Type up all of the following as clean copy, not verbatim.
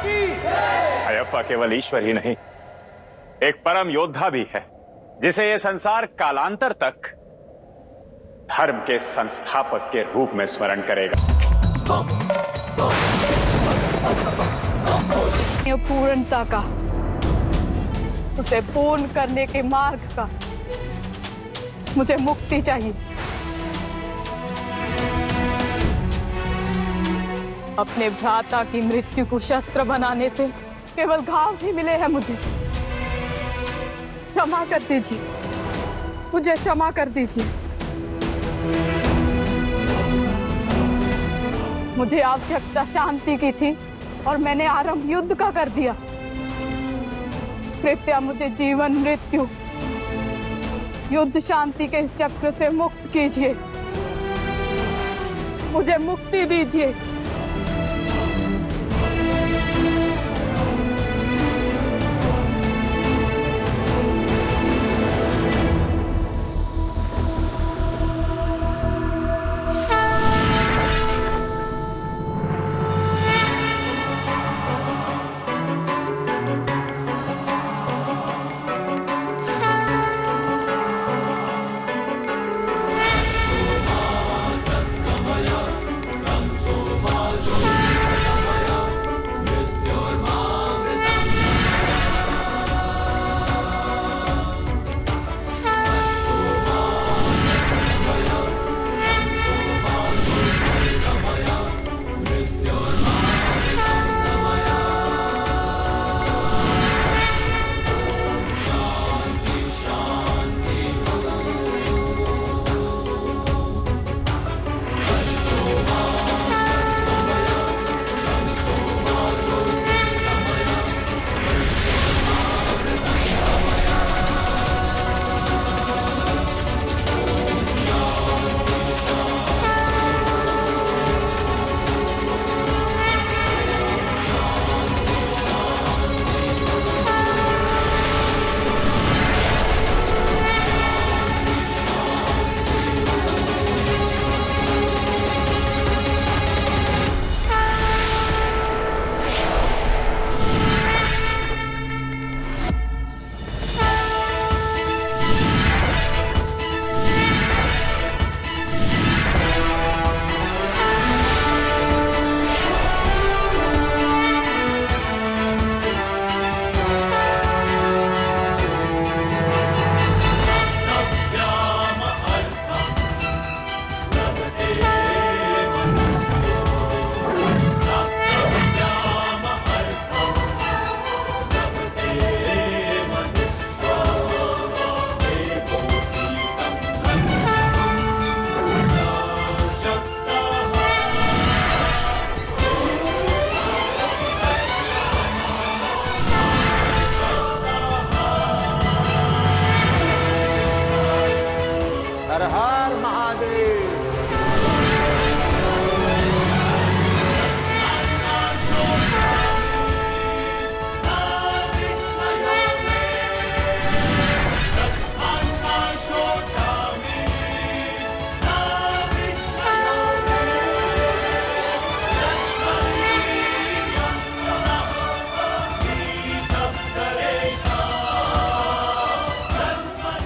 की। अयप्पा केवल ईश्वर ही नहीं, एक परम योद्धा भी है, जिसे यह संसार कालांतर तक धर्म के संस्थापक के रूप में स्मरण करेगा। पूर्णता का, उसे पूर्ण करने के मार्ग का मुझे मुक्ति चाहिए। अपने भ्राता की मृत्यु को शस्त्र बनाने से केवल घाव ही मिले हैं मुझे। क्षमा कर दीजिए, मुझे क्षमा कर दीजिए। मुझे आवश्यकता शांति की थी और मैंने आरंभ युद्ध का कर दिया। कृपया मुझे जीवन मृत्यु युद्ध शांति के इस चक्र से मुक्त कीजिए, मुझे मुक्ति दीजिए। हर हर महादेव।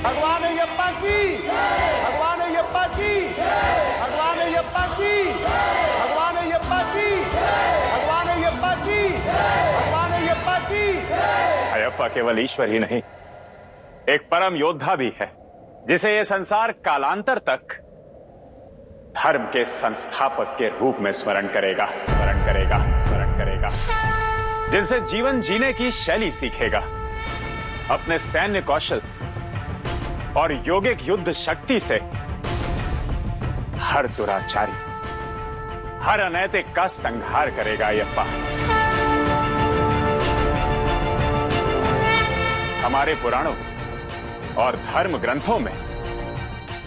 भगवान अयप्पा की, भगवान अयप्पा की, भगवान अयप्पा की, भगवान अयप्पा की, भगवान अयप्पा की, भगवान अयप्पा की। अयप्पा केवल ईश्वर ही नहीं, एक परम योद्धा भी है, जिसे यह संसार कालांतर तक धर्म के संस्थापक के रूप में स्मरण करेगा, स्मरण करेगा, स्मरण करेगा। जिनसे जीवन जीने की शैली सीखेगा, अपने सैन्य कौशल और योगिक युद्ध शक्ति से हर दुराचारी, हर अनैतिक का संहार करेगा अयप्पा। हमारे पुराणों और धर्म ग्रंथों में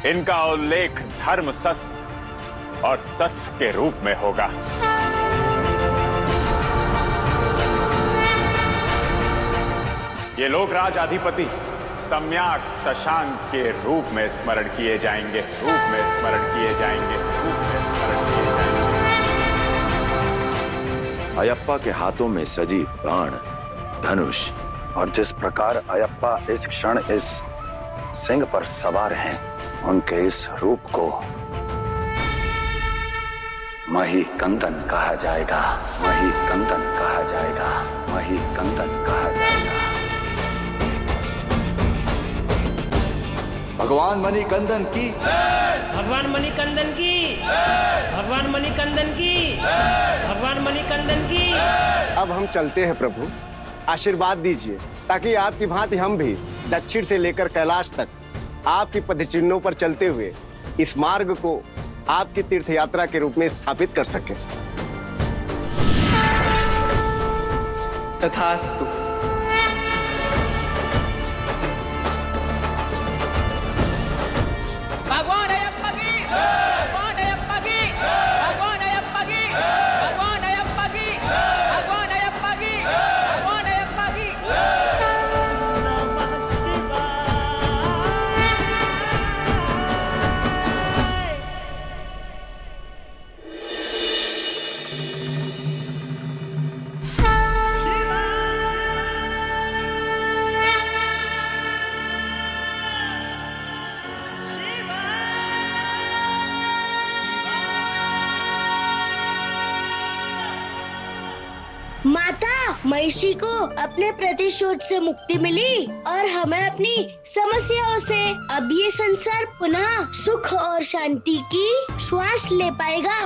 इनका उल्लेख धर्म शस्त्र और शस्त्र के रूप में होगा। ये लोकराज अधिपति सम्यक शशांक के रूप में स्मरण किए जाएंगे, रूप में स्मरण किए जाएंगे, रूप में स्मरण किए जाएंगे। अयप्पा के हाथों में सजी बाण, धनुष और जिस प्रकार अयप्पा इस क्षण इस सिंह पर सवार हैं, उनके इस रूप को महीकंदन कहा जाएगा। महीकंदन कहा जाएगा। महीकंदन कहा जाएगा। भगवान मणिकंदन की, भगवान मणिकंदन की, भगवान मणिकंदन की, भगवान मणिकंदन की। अब हम चलते हैं प्रभु, आशीर्वाद दीजिए ताकि आपकी भांति हम भी दक्षिण से लेकर कैलाश तक आपकी पदचिन्हों पर चलते हुए इस मार्ग को आपकी तीर्थ यात्रा के रूप में स्थापित कर सकें। तथास्तु। भगवान अयप्पा की, भगवान अयप्पा की, भगवान अयप्पा की, भगवान अयप्पा की, भगवान अयप्पा की, भगवान अयप्पा की। माता, महिषी को अपने प्रतिशोध से मुक्ति मिली और हमें अपनी समस्याओं से अब ये संसार पुनः सुख और शांति की श्वास ले पाएगा।